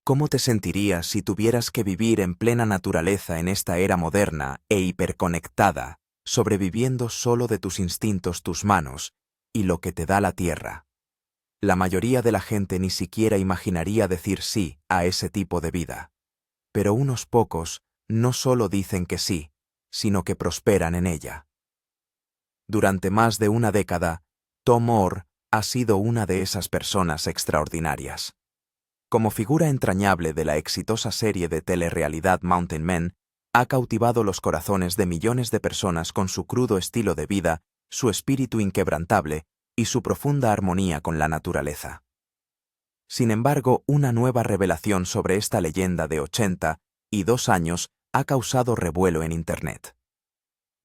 ¿Cómo te sentirías si tuvieras que vivir en plena naturaleza en esta era moderna e hiperconectada, sobreviviendo solo de tus instintos, tus manos y lo que te da la tierra? La mayoría de la gente ni siquiera imaginaría decir sí a ese tipo de vida. Pero unos pocos no solo dicen que sí, sino que prosperan en ella. Durante más de una década, Tom Orr ha sido una de esas personas extraordinarias. Como figura entrañable de la exitosa serie de telerrealidad Mountain Men, ha cautivado los corazones de millones de personas con su crudo estilo de vida, su espíritu inquebrantable y su profunda armonía con la naturaleza. Sin embargo, una nueva revelación sobre esta leyenda de 82 años ha causado revuelo en Internet.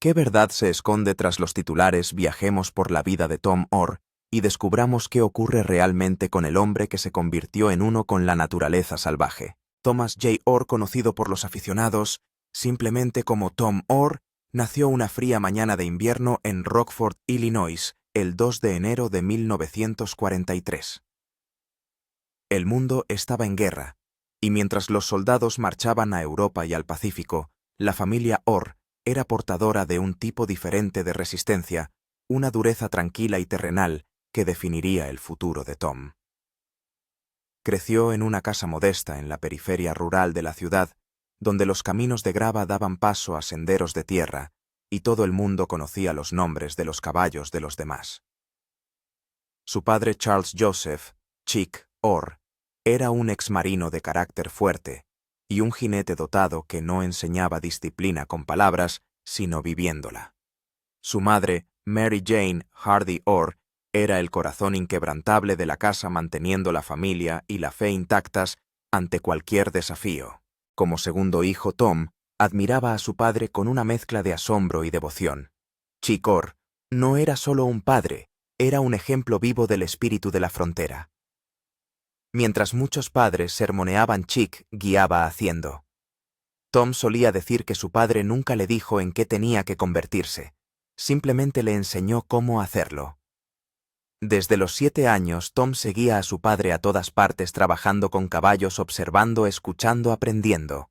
¿Qué verdad se esconde tras los titulares "Viajemos por la vida de Tom Orr" y descubramos qué ocurre realmente con el hombre que se convirtió en uno con la naturaleza salvaje? Thomas J. Orr, conocido por los aficionados simplemente como Tom Orr, nació una fría mañana de invierno en Rockford, Illinois, el 2 de enero de 1943. El mundo estaba en guerra, y mientras los soldados marchaban a Europa y al Pacífico, la familia Orr era portadora de un tipo diferente de resistencia, una dureza tranquila y terrenal que definiría el futuro de Tom. Creció en una casa modesta en la periferia rural de la ciudad, donde los caminos de grava daban paso a senderos de tierra, y todo el mundo conocía los nombres de los caballos de los demás. Su padre Charles Joseph, Chick Orr, era un exmarino de carácter fuerte y un jinete dotado que no enseñaba disciplina con palabras, sino viviéndola. Su madre, Mary Jane Hardy Orr, era el corazón inquebrantable de la casa, manteniendo la familia y la fe intactas ante cualquier desafío. Como segundo hijo, Tom admiraba a su padre con una mezcla de asombro y devoción. Chick Orr no era solo un padre, era un ejemplo vivo del espíritu de la frontera. Mientras muchos padres sermoneaban, Chick guiaba haciendo. Tom solía decir que su padre nunca le dijo en qué tenía que convertirse, simplemente le enseñó cómo hacerlo. Desde los 7 años, Tom seguía a su padre a todas partes, trabajando con caballos, observando, escuchando, aprendiendo.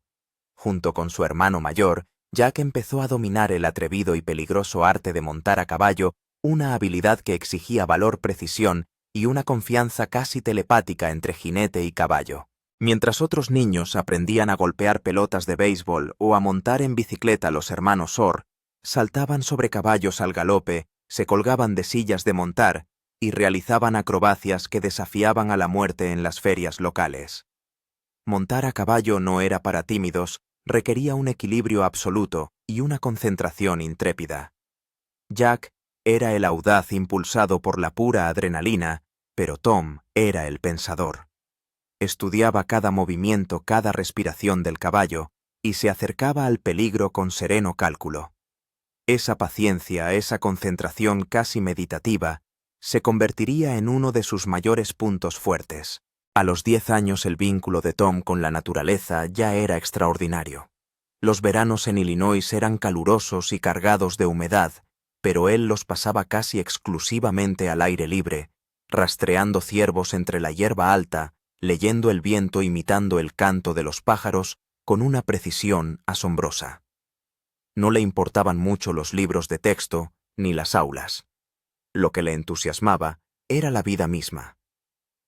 Junto con su hermano mayor, Jack empezó a dominar el atrevido y peligroso arte de montar a caballo, una habilidad que exigía valor, precisión y una confianza casi telepática entre jinete y caballo. Mientras otros niños aprendían a golpear pelotas de béisbol o a montar en bicicleta, los hermanos Orr saltaban sobre caballos al galope, se colgaban de sillas de montar y realizaban acrobacias que desafiaban a la muerte en las ferias locales. Montar a caballo no era para tímidos, requería un equilibrio absoluto y una concentración intrépida. Jack era el audaz impulsado por la pura adrenalina, pero Tom era el pensador. Estudiaba cada movimiento, cada respiración del caballo, y se acercaba al peligro con sereno cálculo. Esa paciencia, esa concentración casi meditativa, se convertiría en uno de sus mayores puntos fuertes. A los 10 años el vínculo de Tom con la naturaleza ya era extraordinario. Los veranos en Illinois eran calurosos y cargados de humedad, pero él los pasaba casi exclusivamente al aire libre, rastreando ciervos entre la hierba alta, leyendo el viento, imitando el canto de los pájaros con una precisión asombrosa. No le importaban mucho los libros de texto ni las aulas. Lo que le entusiasmaba era la vida misma.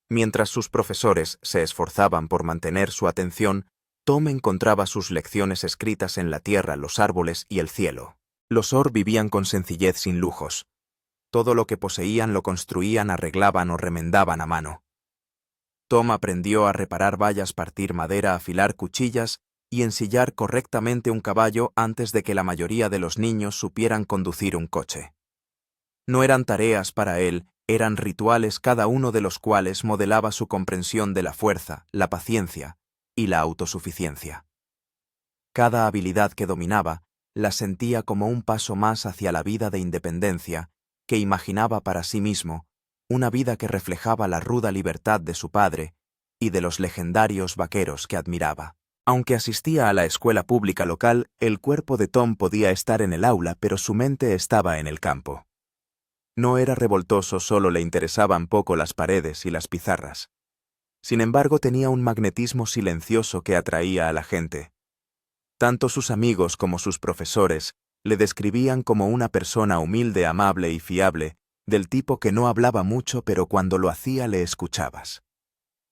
Mientras sus profesores se esforzaban por mantener su atención, Tom encontraba sus lecciones escritas en la tierra, los árboles y el cielo. Los Orr vivían con sencillez, sin lujos. Todo lo que poseían lo construían, arreglaban o remendaban a mano. Tom aprendió a reparar vallas, partir madera, afilar cuchillas y ensillar correctamente un caballo antes de que la mayoría de los niños supieran conducir un coche. No eran tareas para él, eran rituales, cada uno de los cuales modelaba su comprensión de la fuerza, la paciencia y la autosuficiencia. Cada habilidad que dominaba la sentía como un paso más hacia la vida de independencia que imaginaba para sí mismo, una vida que reflejaba la ruda libertad de su padre y de los legendarios vaqueros que admiraba. Aunque asistía a la escuela pública local, el cuerpo de Tom podía estar en el aula, pero su mente estaba en el campo. No era revoltoso, solo le interesaban poco las paredes y las pizarras. Sin embargo, tenía un magnetismo silencioso que atraía a la gente. Tanto sus amigos como sus profesores le describían como una persona humilde, amable y fiable, del tipo que no hablaba mucho pero cuando lo hacía le escuchabas.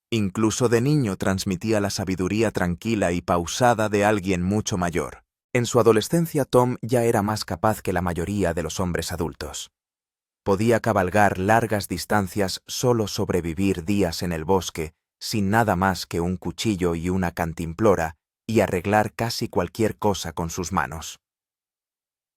Incluso de niño transmitía la sabiduría tranquila y pausada de alguien mucho mayor. En su adolescencia Tom ya era más capaz que la mayoría de los hombres adultos. Podía cabalgar largas distancias, solo sobrevivir días en el bosque, sin nada más que un cuchillo y una cantimplora, y arreglar casi cualquier cosa con sus manos.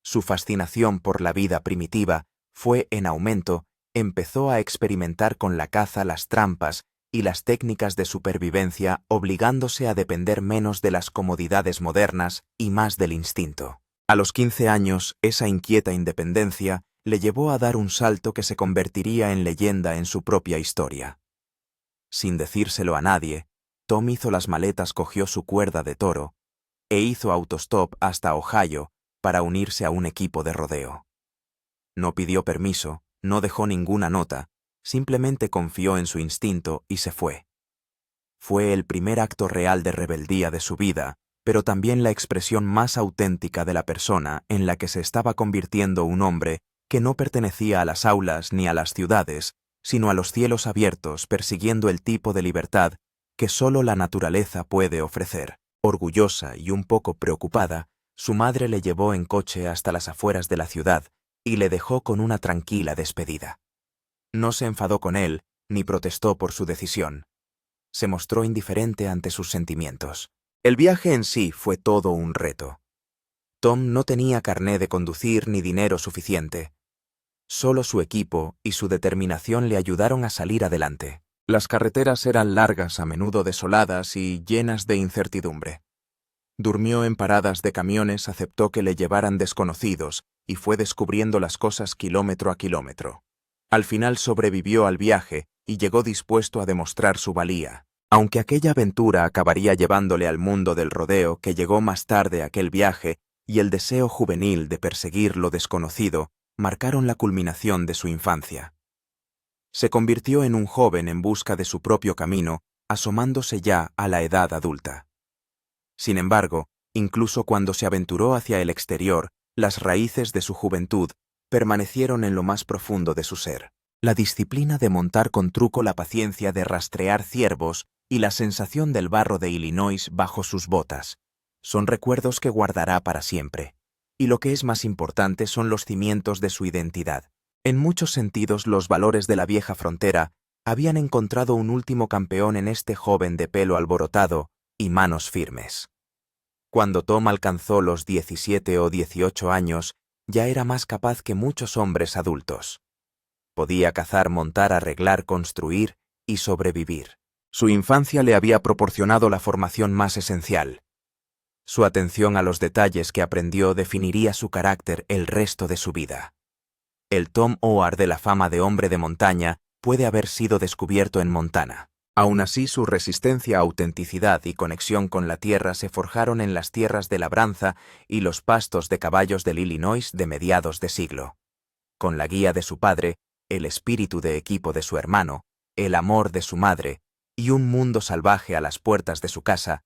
Su fascinación por la vida primitiva fue en aumento, empezó a experimentar con la caza, las trampas y las técnicas de supervivencia, obligándose a depender menos de las comodidades modernas y más del instinto. A los 15 años, esa inquieta independencia le llevó a dar un salto que se convertiría en leyenda en su propia historia. Sin decírselo a nadie, Tom hizo las maletas, cogió su cuerda de toro e hizo autostop hasta Ohio para unirse a un equipo de rodeo. No pidió permiso, no dejó ninguna nota, simplemente confió en su instinto y se fue. Fue el primer acto real de rebeldía de su vida, pero también la expresión más auténtica de la persona en la que se estaba convirtiendo un hombre que no pertenecía a las aulas ni a las ciudades, sino a los cielos abiertos, persiguiendo el tipo de libertad que solo la naturaleza puede ofrecer. Orgullosa y un poco preocupada, su madre le llevó en coche hasta las afueras de la ciudad y le dejó con una tranquila despedida. No se enfadó con él, ni protestó por su decisión. Se mostró indiferente ante sus sentimientos. El viaje en sí fue todo un reto. Tom no tenía carné de conducir ni dinero suficiente. Solo su equipo y su determinación le ayudaron a salir adelante. Las carreteras eran largas, a menudo desoladas y llenas de incertidumbre. Durmió en paradas de camiones, aceptó que le llevaran desconocidos y fue descubriendo las cosas kilómetro a kilómetro. Al final sobrevivió al viaje y llegó dispuesto a demostrar su valía. Aunque aquella aventura acabaría llevándole al mundo del rodeo, que llegó más tarde aquel viaje, y el deseo juvenil de perseguir lo desconocido, marcaron la culminación de su infancia. Se convirtió en un joven en busca de su propio camino, asomándose ya a la edad adulta. Sin embargo, incluso cuando se aventuró hacia el exterior, las raíces de su juventud permanecieron en lo más profundo de su ser. La disciplina de montar con truco, la paciencia de rastrear ciervos y la sensación del barro de Illinois bajo sus botas son recuerdos que guardará para siempre. Y lo que es más importante son los cimientos de su identidad. En muchos sentidos, los valores de la vieja frontera habían encontrado un último campeón en este joven de pelo alborotado y manos firmes. Cuando Tom alcanzó los 17 o 18 años, ya era más capaz que muchos hombres adultos. Podía cazar, montar, arreglar, construir y sobrevivir. Su infancia le había proporcionado la formación más esencial. Su atención a los detalles que aprendió definiría su carácter el resto de su vida. El Tom Howard de la fama de hombre de montaña puede haber sido descubierto en Montana. Aún así, su resistencia, autenticidad y conexión con la tierra se forjaron en las tierras de labranza y los pastos de caballos del Illinois de mediados de siglo. Con la guía de su padre, el espíritu de equipo de su hermano, el amor de su madre y un mundo salvaje a las puertas de su casa,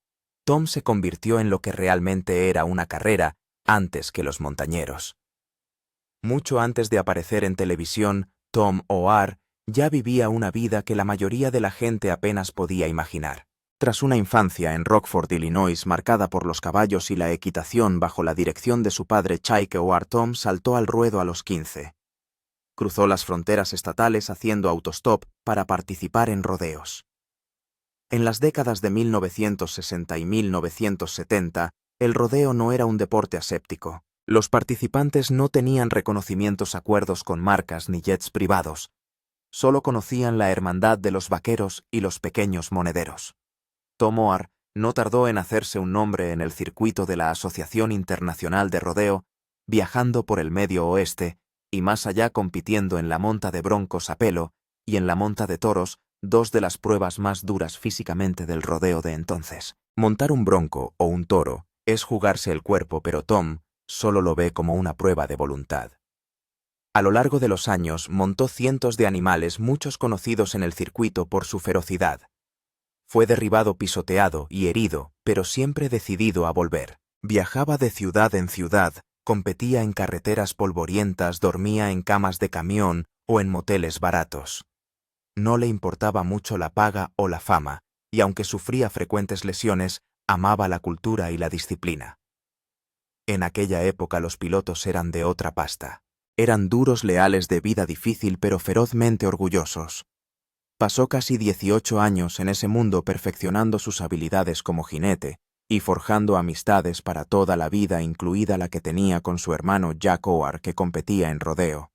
Tom se convirtió en lo que realmente era una carrera antes que los montañeros. Mucho antes de aparecer en televisión, Tom Howard ya vivía una vida que la mayoría de la gente apenas podía imaginar. Tras una infancia en Rockford, Illinois, marcada por los caballos y la equitación bajo la dirección de su padre Chaike Howard, Tom saltó al ruedo a los 15. Cruzó las fronteras estatales haciendo autostop para participar en rodeos. En las décadas de 1960 y 1970, el rodeo no era un deporte aséptico. Los participantes no tenían reconocimientos, acuerdos con marcas ni jets privados. Solo conocían la hermandad de los vaqueros y los pequeños monederos. Tom Howard no tardó en hacerse un nombre en el circuito de la Asociación Internacional de Rodeo, viajando por el Medio Oeste y más allá, compitiendo en la monta de broncos a pelo y en la monta de toros, dos de las pruebas más duras físicamente del rodeo de entonces. Montar un bronco o un toro es jugarse el cuerpo, pero Tom solo lo ve como una prueba de voluntad. A lo largo de los años montó cientos de animales, muchos conocidos en el circuito por su ferocidad. Fue derribado, pisoteado y herido, pero siempre decidido a volver. Viajaba de ciudad en ciudad, competía en carreteras polvorientas, dormía en camas de camión o en moteles baratos. No le importaba mucho la paga o la fama, y aunque sufría frecuentes lesiones, amaba la cultura y la disciplina. En aquella época los pilotos eran de otra pasta. Eran duros, leales, de vida difícil, pero ferozmente orgullosos. Pasó casi 18 años en ese mundo perfeccionando sus habilidades como jinete y forjando amistades para toda la vida, incluida la que tenía con su hermano Jack Howard, que competía en rodeo.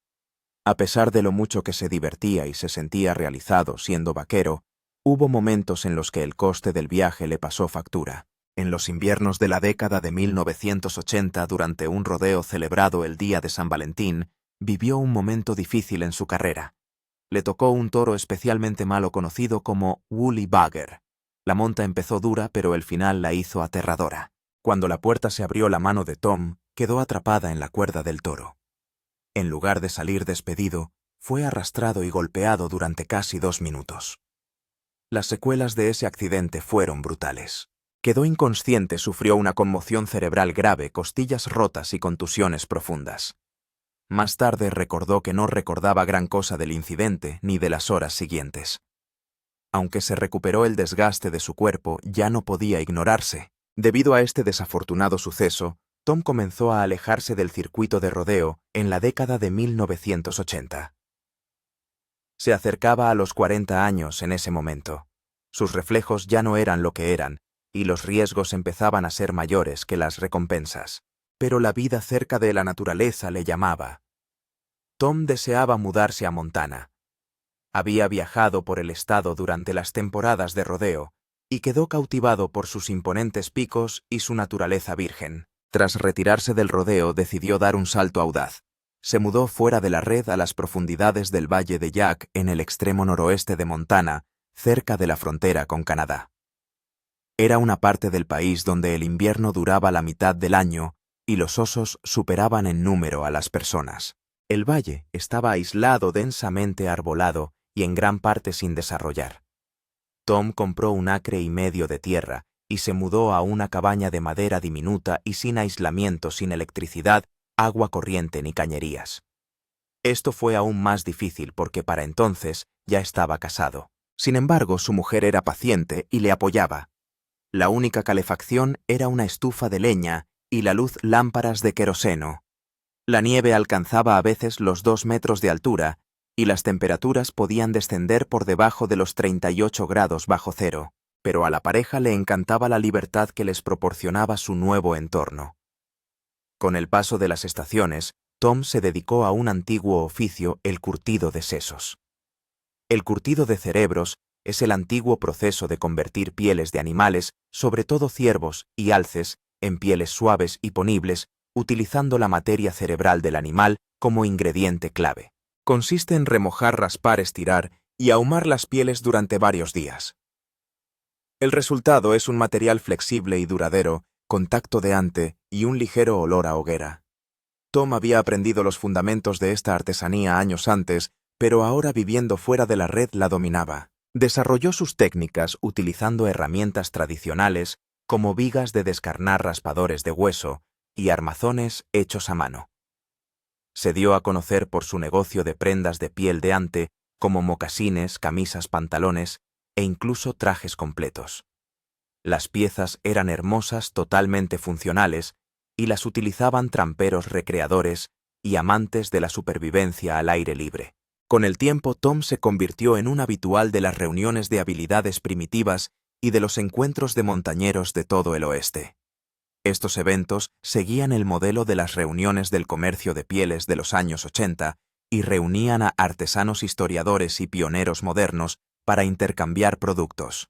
A pesar de lo mucho que se divertía y se sentía realizado siendo vaquero, hubo momentos en los que el coste del viaje le pasó factura. En los inviernos de la década de 1980, durante un rodeo celebrado el día de San Valentín, vivió un momento difícil en su carrera. Le tocó un toro especialmente malo conocido como Woolly Bugger. La monta empezó dura, pero el final la hizo aterradora. Cuando la puerta se abrió, la mano de Tom quedó atrapada en la cuerda del toro. En lugar de salir despedido, fue arrastrado y golpeado durante casi 2 minutos. Las secuelas de ese accidente fueron brutales. Quedó inconsciente, sufrió una conmoción cerebral grave, costillas rotas y contusiones profundas. Más tarde recordó que no recordaba gran cosa del incidente ni de las horas siguientes. Aunque se recuperó, el desgaste de su cuerpo ya no podía ignorarse. Debido a este desafortunado suceso, Tom comenzó a alejarse del circuito de rodeo en la década de 1980. Se acercaba a los 40 años en ese momento. Sus reflejos ya no eran lo que eran, y los riesgos empezaban a ser mayores que las recompensas. Pero la vida cerca de la naturaleza le llamaba. Tom deseaba mudarse a Montana. Había viajado por el estado durante las temporadas de rodeo y quedó cautivado por sus imponentes picos y su naturaleza virgen. Tras retirarse del rodeo, decidió dar un salto audaz. Se mudó fuera de la red a las profundidades del Valle de Jack, en el extremo noroeste de Montana, cerca de la frontera con Canadá. Era una parte del país donde el invierno duraba la mitad del año y los osos superaban en número a las personas. El valle estaba aislado, densamente arbolado y en gran parte sin desarrollar. Tom compró 1,5 acres de tierra y se mudó a una cabaña de madera diminuta y sin aislamiento, sin electricidad, agua corriente ni cañerías. Esto fue aún más difícil porque para entonces ya estaba casado. Sin embargo, su mujer era paciente y le apoyaba. La única calefacción era una estufa de leña y la luz lámparas de queroseno. La nieve alcanzaba a veces los 2 metros de altura y las temperaturas podían descender por debajo de los 38 grados bajo cero, pero a la pareja le encantaba la libertad que les proporcionaba su nuevo entorno. Con el paso de las estaciones, Tom se dedicó a un antiguo oficio, el curtido de sesos. El curtido de cerebros es el antiguo proceso de convertir pieles de animales, sobre todo ciervos y alces, en pieles suaves y ponibles, utilizando la materia cerebral del animal como ingrediente clave. Consiste en remojar, raspar, estirar y ahumar las pieles durante varios días. El resultado es un material flexible y duradero, con tacto de ante y un ligero olor a hoguera. Tom había aprendido los fundamentos de esta artesanía años antes, pero ahora, viviendo fuera de la red, la dominaba. Desarrolló sus técnicas utilizando herramientas tradicionales como vigas de descarnar, raspadores de hueso y armazones hechos a mano. Se dio a conocer por su negocio de prendas de piel de ante, como mocasines, camisas, pantalones e incluso trajes completos. Las piezas eran hermosas, totalmente funcionales, y las utilizaban tramperos, recreadores y amantes de la supervivencia al aire libre. Con el tiempo, Tom se convirtió en un habitual de las reuniones de habilidades primitivas y de los encuentros de montañeros de todo el oeste. Estos eventos seguían el modelo de las reuniones del comercio de pieles de los años 80 y reunían a artesanos, historiadores y pioneros modernos para intercambiar productos.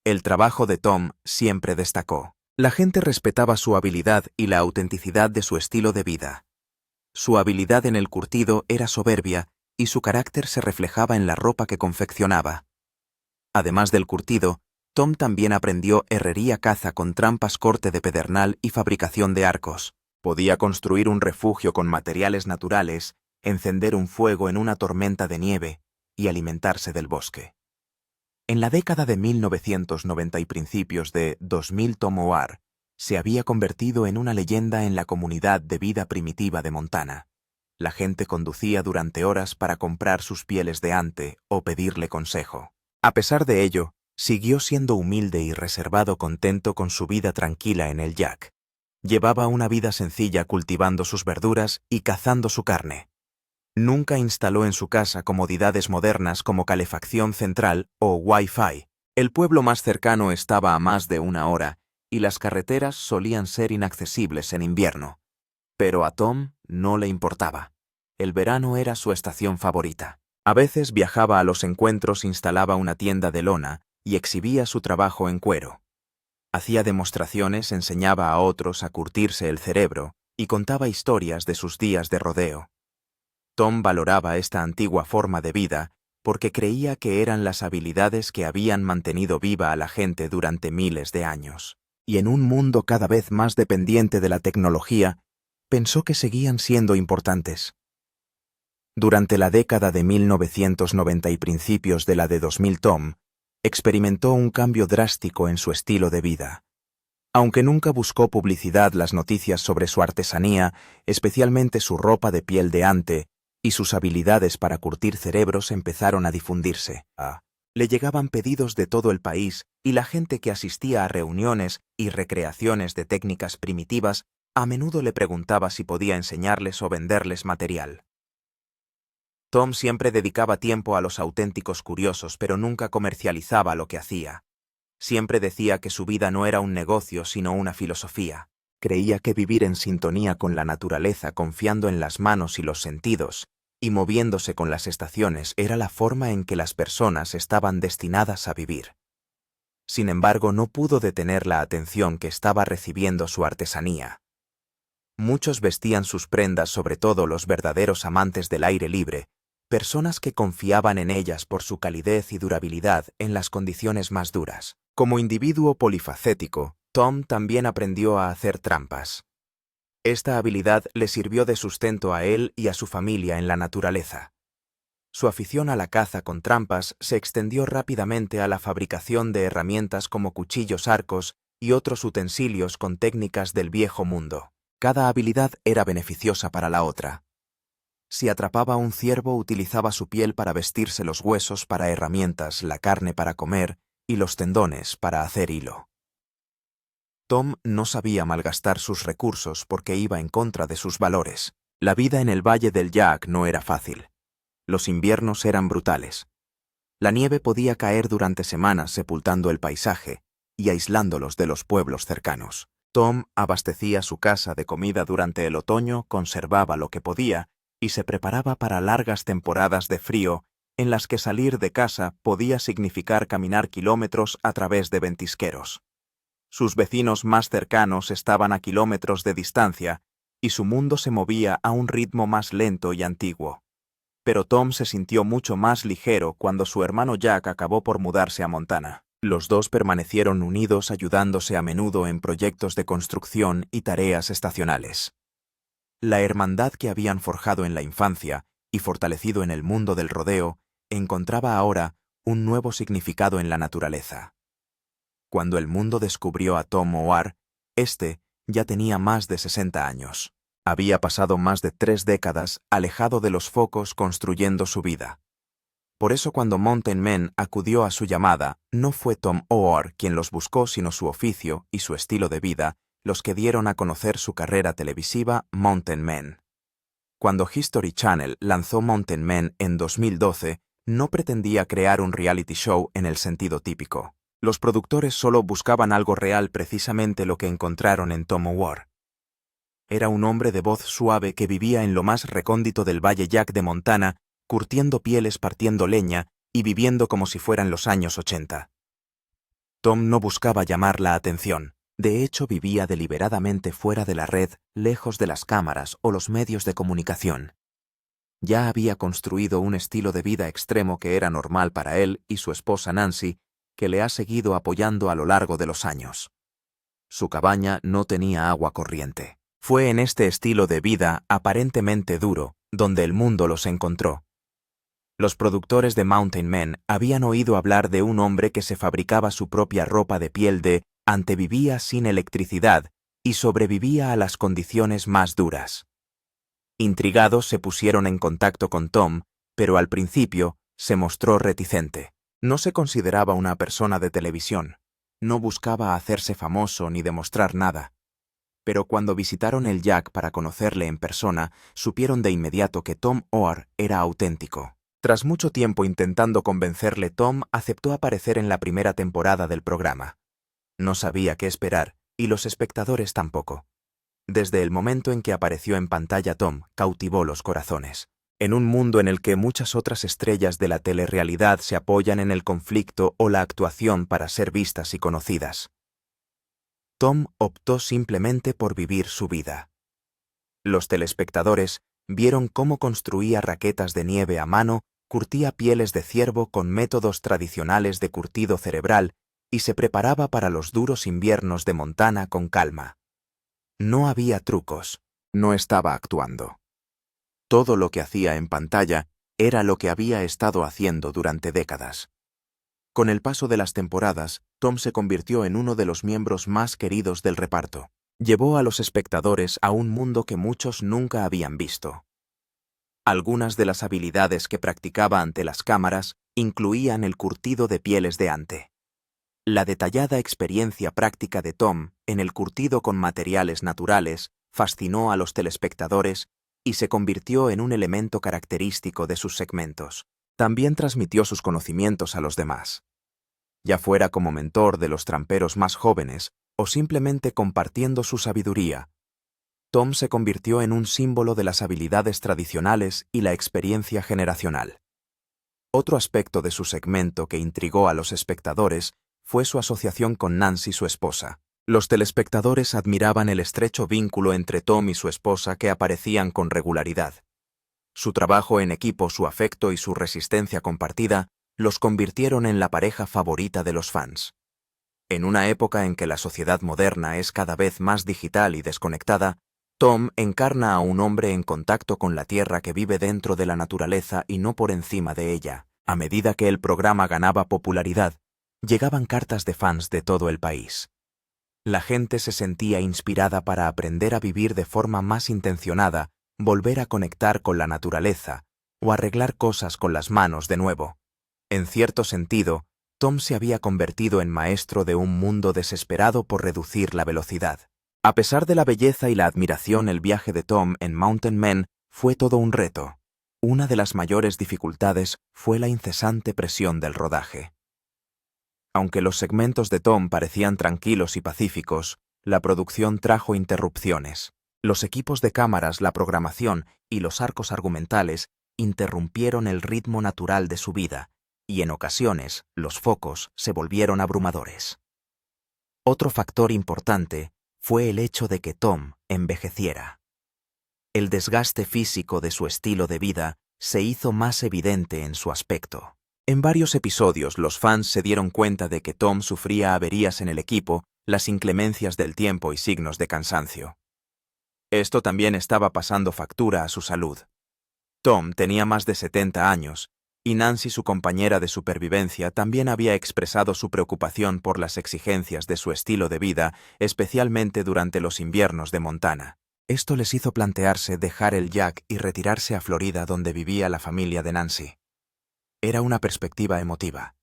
El trabajo de Tom siempre destacó. La gente respetaba su habilidad y la autenticidad de su estilo de vida. Su habilidad en el curtido era soberbia y su carácter se reflejaba en la ropa que confeccionaba. Además del curtido, Tom también aprendió herrería, caza con trampas, corte de pedernal y fabricación de arcos. Podía construir un refugio con materiales naturales, encender un fuego en una tormenta de nieve y alimentarse del bosque. En la década de 1990 y principios de 2000, Tom Howard se había convertido en una leyenda en la comunidad de vida primitiva de Montana. La gente conducía durante horas para comprar sus pieles de ante o pedirle consejo. A pesar de ello, siguió siendo humilde y reservado, contento con su vida tranquila en el Jack. Llevaba una vida sencilla cultivando sus verduras y cazando su carne. Nunca instaló en su casa comodidades modernas como calefacción central o Wi-Fi. El pueblo más cercano estaba a más de una hora y las carreteras solían ser inaccesibles en invierno. Pero a Tom no le importaba. El verano era su estación favorita. A veces viajaba a los encuentros, instalaba una tienda de lona y exhibía su trabajo en cuero. Hacía demostraciones, enseñaba a otros a curtirse el cerebro y contaba historias de sus días de rodeo. Tom valoraba esta antigua forma de vida porque creía que eran las habilidades que habían mantenido viva a la gente durante miles de años. Y en un mundo cada vez más dependiente de la tecnología, pensó que seguían siendo importantes. Durante la década de 1990 y principios de la de 2000, Tom experimentó un cambio drástico en su estilo de vida. Aunque nunca buscó publicidad, las noticias sobre su artesanía, especialmente su ropa de piel de ante y sus habilidades para curtir cerebros, empezaron a difundirse. Le llegaban pedidos de todo el país y la gente que asistía a reuniones y recreaciones de técnicas primitivas a menudo le preguntaba si podía enseñarles o venderles material. Tom siempre dedicaba tiempo a los auténticos curiosos, pero nunca comercializaba lo que hacía. Siempre decía que su vida no era un negocio, sino una filosofía. Creía que vivir en sintonía con la naturaleza, confiando en las manos y los sentidos, y moviéndose con las estaciones, era la forma en que las personas estaban destinadas a vivir. Sin embargo, no pudo detener la atención que estaba recibiendo su artesanía. Muchos vestían sus prendas, sobre todo los verdaderos amantes del aire libre, personas que confiaban en ellas por su calidez y durabilidad en las condiciones más duras. Como individuo polifacético, Tom también aprendió a hacer trampas. Esta habilidad le sirvió de sustento a él y a su familia en la naturaleza. Su afición a la caza con trampas se extendió rápidamente a la fabricación de herramientas como cuchillos, arcos y otros utensilios con técnicas del viejo mundo. Cada habilidad era beneficiosa para la otra. Si atrapaba un ciervo, utilizaba su piel para vestirse, los huesos para herramientas, la carne para comer y los tendones para hacer hilo. Tom no sabía malgastar sus recursos porque iba en contra de sus valores. La vida en el Valle del Jack no era fácil. Los inviernos eran brutales. La nieve podía caer durante semanas, sepultando el paisaje y aislándolos de los pueblos cercanos. Tom abastecía su casa de comida durante el otoño, conservaba lo que podía y se preparaba para largas temporadas de frío en las que salir de casa podía significar caminar kilómetros a través de ventisqueros. Sus vecinos más cercanos estaban a kilómetros de distancia y su mundo se movía a un ritmo más lento y antiguo. Pero Tom se sintió mucho más ligero cuando su hermano Jack acabó por mudarse a Montana. Los dos permanecieron unidos, ayudándose a menudo en proyectos de construcción y tareas estacionales. La hermandad que habían forjado en la infancia y fortalecido en el mundo del rodeo encontraba ahora un nuevo significado en la naturaleza. Cuando el mundo descubrió a Tom Howard, este ya tenía más de 60 años. Había pasado más de 3 décadas alejado de los focos construyendo su vida. Por eso cuando Mountain Men acudió a su llamada, no fue Tom Howard quien los buscó, sino su oficio y su estilo de vida los que dieron a conocer su carrera televisiva Mountain Men. Cuando History Channel lanzó Mountain Men en 2012, no pretendía crear un reality show en el sentido típico. Los productores solo buscaban algo real, precisamente lo que encontraron en Tom Howard. Era un hombre de voz suave que vivía en lo más recóndito del Valle Jack de Montana, curtiendo pieles, partiendo leña y viviendo como si fueran los años 80. Tom no buscaba llamar la atención. De hecho, vivía deliberadamente fuera de la red, lejos de las cámaras o los medios de comunicación. Ya había construido un estilo de vida extremo que era normal para él y su esposa Nancy, que le ha seguido apoyando a lo largo de los años. Su cabaña no tenía agua corriente. Fue en este estilo de vida aparentemente duro donde el mundo los encontró. Los productores de Mountain Men habían oído hablar de un hombre que se fabricaba su propia ropa de piel de antevivía sin electricidad y sobrevivía a las condiciones más duras. Intrigados se pusieron en contacto con Tom, pero al principio se mostró reticente. No se consideraba una persona de televisión, no buscaba hacerse famoso ni demostrar nada. Pero cuando visitaron el Jack para conocerle en persona, supieron de inmediato que Tom Orr era auténtico. Tras mucho tiempo intentando convencerle, Tom aceptó aparecer en la primera temporada del programa. No sabía qué esperar, y los espectadores tampoco. Desde el momento en que apareció en pantalla, Tom cautivó los corazones. En un mundo en el que muchas otras estrellas de la telerrealidad se apoyan en el conflicto o la actuación para ser vistas y conocidas, Tom optó simplemente por vivir su vida. Los telespectadores vieron cómo construía raquetas de nieve a mano, curtía pieles de ciervo con métodos tradicionales de curtido cerebral y se preparaba para los duros inviernos de Montana con calma. No había trucos, no estaba actuando. Todo lo que hacía en pantalla era lo que había estado haciendo durante décadas. Con el paso de las temporadas, Tom se convirtió en uno de los miembros más queridos del reparto. Llevó a los espectadores a un mundo que muchos nunca habían visto. Algunas de las habilidades que practicaba ante las cámaras incluían el curtido de pieles de ante. La detallada experiencia práctica de Tom en el curtido con materiales naturales fascinó a los telespectadores y se convirtió en un elemento característico de sus segmentos. También transmitió sus conocimientos a los demás, ya fuera como mentor de los tramperos más jóvenes o simplemente compartiendo su sabiduría. Tom se convirtió en un símbolo de las habilidades tradicionales y la experiencia generacional. Otro aspecto de su segmento que intrigó a los espectadores fue su asociación con Nancy, su esposa. Los telespectadores admiraban el estrecho vínculo entre Tom y su esposa que aparecían con regularidad. Su trabajo en equipo, su afecto y su resistencia compartida los convirtieron en la pareja favorita de los fans. En una época en que la sociedad moderna es cada vez más digital y desconectada, Tom encarna a un hombre en contacto con la Tierra que vive dentro de la naturaleza y no por encima de ella. A medida que el programa ganaba popularidad, llegaban cartas de fans de todo el país. La gente se sentía inspirada para aprender a vivir de forma más intencionada, volver a conectar con la naturaleza o arreglar cosas con las manos de nuevo. En cierto sentido, Tom se había convertido en maestro de un mundo desesperado por reducir la velocidad. A pesar de la belleza y la admiración, el viaje de Tom en Mountain Men fue todo un reto. Una de las mayores dificultades fue la incesante presión del rodaje. Aunque los segmentos de Tom parecían tranquilos y pacíficos, la producción trajo interrupciones. Los equipos de cámaras, la programación y los arcos argumentales interrumpieron el ritmo natural de su vida, y en ocasiones los focos se volvieron abrumadores. Otro factor importante fue el hecho de que Tom envejeciera. El desgaste físico de su estilo de vida se hizo más evidente en su aspecto. En varios episodios los fans se dieron cuenta de que Tom sufría averías en el equipo, las inclemencias del tiempo y signos de cansancio. Esto también estaba pasando factura a su salud. Tom tenía más de 70 años, y Nancy, su compañera de supervivencia, también había expresado su preocupación por las exigencias de su estilo de vida, especialmente durante los inviernos de Montana. Esto les hizo plantearse dejar el Jack y retirarse a Florida, donde vivía la familia de Nancy. Era una perspectiva emotiva.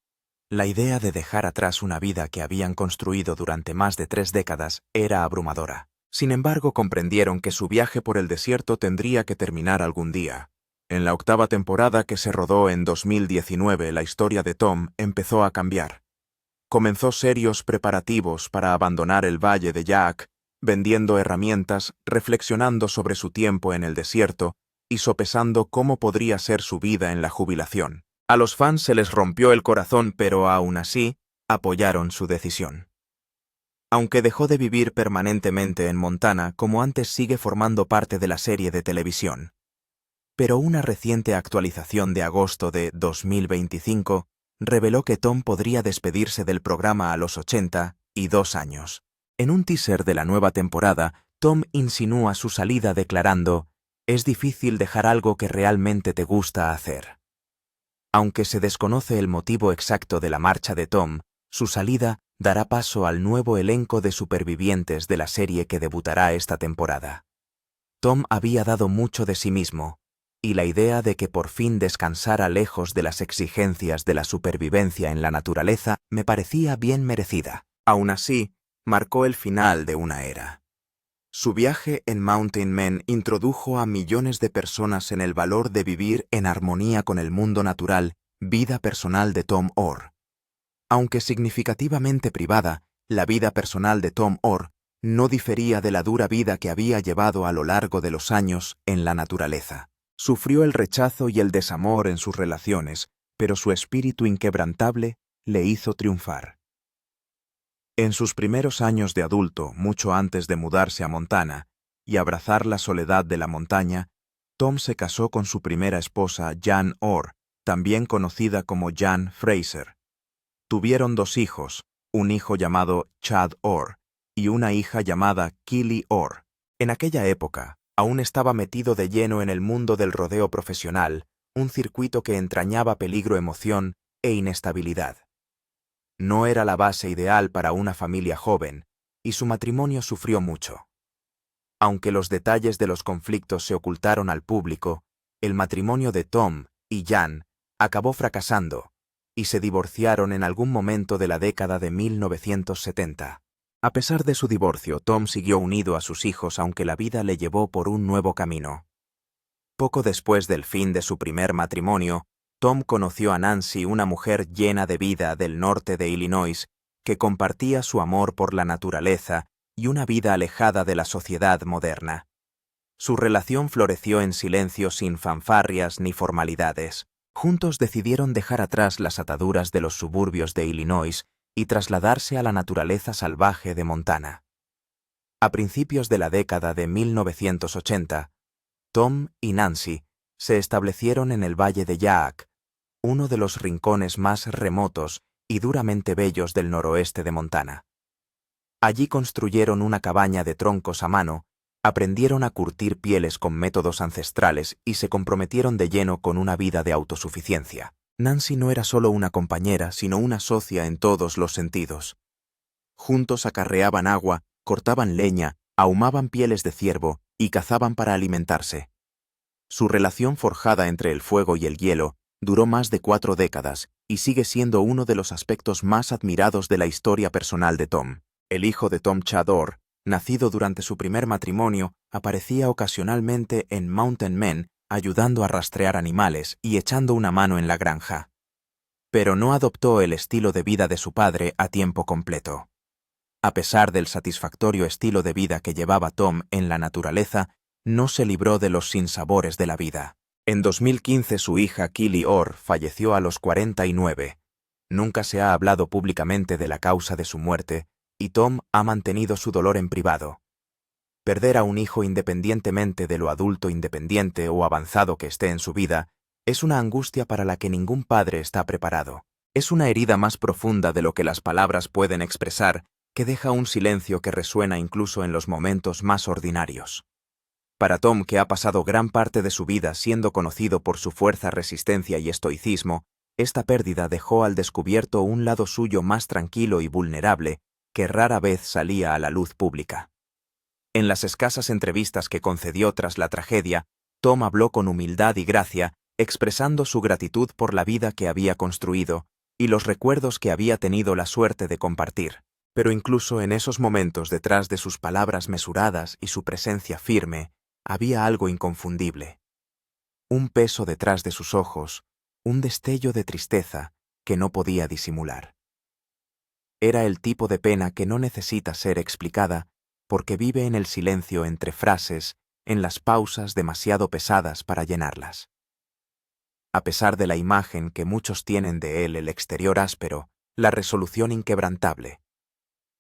La idea de dejar atrás una vida que habían construido durante más de 3 décadas era abrumadora. Sin embargo, comprendieron que su viaje por el desierto tendría que terminar algún día. En la 8ª temporada, que se rodó en 2019, la historia de Tom empezó a cambiar. Comenzó serios preparativos para abandonar el Valle de Jack, vendiendo herramientas, reflexionando sobre su tiempo en el desierto y sopesando cómo podría ser su vida en la jubilación. A los fans se les rompió el corazón, pero aún así apoyaron su decisión. Aunque dejó de vivir permanentemente en Montana, como antes sigue formando parte de la serie de televisión. Pero una reciente actualización de agosto de 2025 reveló que Tom podría despedirse del programa a los 82 años. En un teaser de la nueva temporada, Tom insinúa su salida declarando: «Es difícil dejar algo que realmente te gusta hacer». Aunque se desconoce el motivo exacto de la marcha de Tom, su salida dará paso al nuevo elenco de supervivientes de la serie que debutará esta temporada. Tom había dado mucho de sí mismo, y la idea de que por fin descansara lejos de las exigencias de la supervivencia en la naturaleza me parecía bien merecida. Aún así, marcó el final de una era. Su viaje en Mountain Men introdujo a millones de personas en el valor de vivir en armonía con el mundo natural, vida personal de Tom Orr. Aunque significativamente privada, la vida personal de Tom Orr no difería de la dura vida que había llevado a lo largo de los años en la naturaleza. Sufrió el rechazo y el desamor en sus relaciones, pero su espíritu inquebrantable le hizo triunfar. En sus primeros años de adulto, mucho antes de mudarse a Montana y abrazar la soledad de la montaña, Tom se casó con su primera esposa, Jan Orr, también conocida como Jan Fraser. Tuvieron 2 hijos, un hijo llamado Chad Orr y una hija llamada Keely Orr. En aquella época, aún estaba metido de lleno en el mundo del rodeo profesional, un circuito que entrañaba peligro, emoción e inestabilidad. No era la base ideal para una familia joven, y su matrimonio sufrió mucho. Aunque los detalles de los conflictos se ocultaron al público, el matrimonio de Tom y Jan acabó fracasando, y se divorciaron en algún momento de la década de 1970. A pesar de su divorcio, Tom siguió unido a sus hijos aunque la vida le llevó por un nuevo camino. Poco después del fin de su primer matrimonio, Tom conoció a Nancy, una mujer llena de vida del norte de Illinois, que compartía su amor por la naturaleza y una vida alejada de la sociedad moderna. Su relación floreció en silencio, sin fanfarrias ni formalidades. Juntos decidieron dejar atrás las ataduras de los suburbios de Illinois y trasladarse a la naturaleza salvaje de Montana. A principios de la década de 1980, Tom y Nancy se establecieron en el Valle de Yaak, uno de los rincones más remotos y duramente bellos del noroeste de Montana. Allí construyeron una cabaña de troncos a mano, aprendieron a curtir pieles con métodos ancestrales y se comprometieron de lleno con una vida de autosuficiencia. Nancy no era solo una compañera, sino una socia en todos los sentidos. Juntos acarreaban agua, cortaban leña, ahumaban pieles de ciervo y cazaban para alimentarse. Su relación, forjada entre el fuego y el hielo, duró más de 4 décadas y sigue siendo uno de los aspectos más admirados de la historia personal de Tom. El hijo de Tom, Chad Orr, nacido durante su primer matrimonio, aparecía ocasionalmente en Mountain Men ayudando a rastrear animales y echando una mano en la granja. Pero no adoptó el estilo de vida de su padre a tiempo completo. A pesar del satisfactorio estilo de vida que llevaba Tom en la naturaleza, no se libró de los sinsabores de la vida. En 2015 su hija Keely Orr falleció a los 49. Nunca se ha hablado públicamente de la causa de su muerte, y Tom ha mantenido su dolor en privado. Perder a un hijo, independientemente de lo adulto, independiente o avanzado que esté en su vida, es una angustia para la que ningún padre está preparado. Es una herida más profunda de lo que las palabras pueden expresar, que deja un silencio que resuena incluso en los momentos más ordinarios. Para Tom, que ha pasado gran parte de su vida siendo conocido por su fuerza, resistencia y estoicismo, esta pérdida dejó al descubierto un lado suyo más tranquilo y vulnerable que rara vez salía a la luz pública. En las escasas entrevistas que concedió tras la tragedia, Tom habló con humildad y gracia, expresando su gratitud por la vida que había construido y los recuerdos que había tenido la suerte de compartir. Pero incluso en esos momentos, detrás de sus palabras mesuradas y su presencia firme, había algo inconfundible. Un peso detrás de sus ojos, un destello de tristeza que no podía disimular. Era el tipo de pena que no necesita ser explicada porque vive en el silencio entre frases, en las pausas demasiado pesadas para llenarlas. A pesar de la imagen que muchos tienen de él, el exterior áspero, la resolución inquebrantable,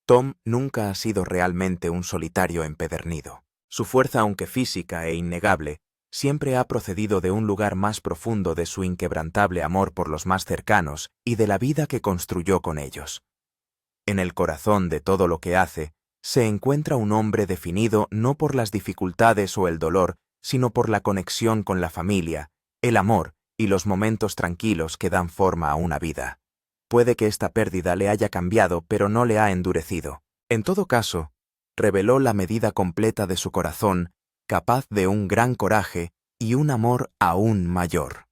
Tom nunca ha sido realmente un solitario empedernido. Su fuerza, aunque física e innegable, siempre ha procedido de un lugar más profundo, de su inquebrantable amor por los más cercanos y de la vida que construyó con ellos. En el corazón de todo lo que hace, se encuentra un hombre definido no por las dificultades o el dolor, sino por la conexión con la familia, el amor y los momentos tranquilos que dan forma a una vida. Puede que esta pérdida le haya cambiado, pero no le ha endurecido. En todo caso, reveló la medida completa de su corazón, capaz de un gran coraje y un amor aún mayor.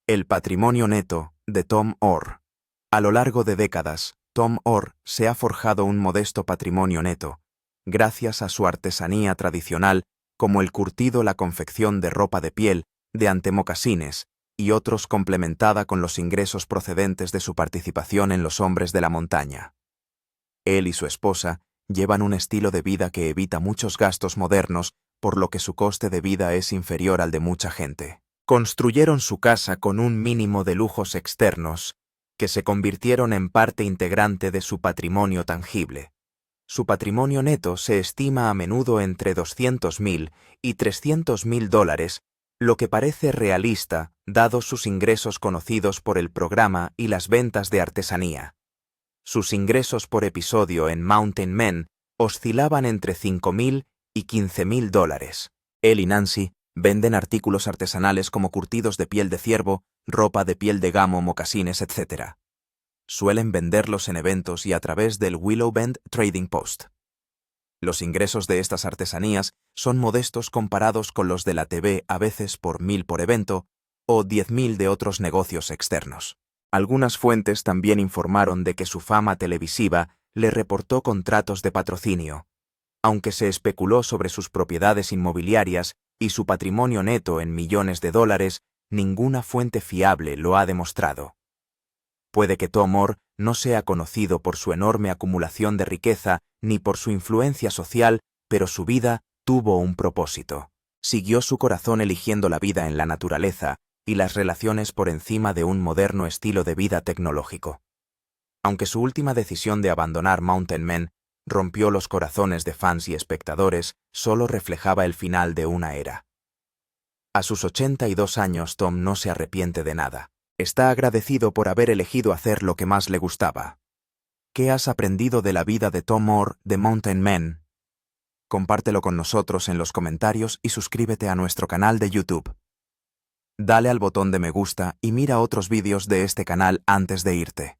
El patrimonio neto de Tom Orr. A lo largo de décadas, Tom Orr se ha forjado un modesto patrimonio neto, gracias a su artesanía tradicional, como el curtido, la confección de ropa de piel, de antemocasines y otros, complementada con los ingresos procedentes de su participación en los hombres de la montaña. Él y su esposa llevan un estilo de vida que evita muchos gastos modernos, por lo que su coste de vida es inferior al de mucha gente. Construyeron su casa con un mínimo de lujos externos, que se convirtieron en parte integrante de su patrimonio tangible. Su patrimonio neto se estima a menudo entre $200,000 y $300,000, lo que parece realista, dados sus ingresos conocidos por el programa y las ventas de artesanía. Sus ingresos por episodio en Mountain Men oscilaban entre $5,000 y $15,000. Él y Nancy venden artículos artesanales como curtidos de piel de ciervo, ropa de piel de gamo, mocasines, etc. Suelen venderlos en eventos y a través del Willow Bend Trading Post. Los ingresos de estas artesanías son modestos comparados con los de la TV, a veces por 1,000 por evento o 10,000 de otros negocios externos. Algunas fuentes también informaron de que su fama televisiva le reportó contratos de patrocinio. Aunque se especuló sobre sus propiedades inmobiliarias y su patrimonio neto en millones de dólares, ninguna fuente fiable lo ha demostrado. Puede que Tom Orr no sea conocido por su enorme acumulación de riqueza ni por su influencia social, pero su vida tuvo un propósito. Siguió su corazón eligiendo la vida en la naturaleza y las relaciones por encima de un moderno estilo de vida tecnológico. Aunque su última decisión de abandonar Mountain Men rompió los corazones de fans y espectadores, solo reflejaba el final de una era. A sus 82 años, Tom no se arrepiente de nada. Está agradecido por haber elegido hacer lo que más le gustaba. ¿Qué has aprendido de la vida de Tom Orr de Mountain Men? Compártelo con nosotros en los comentarios y suscríbete a nuestro canal de YouTube. Dale al botón de me gusta y mira otros vídeos de este canal antes de irte.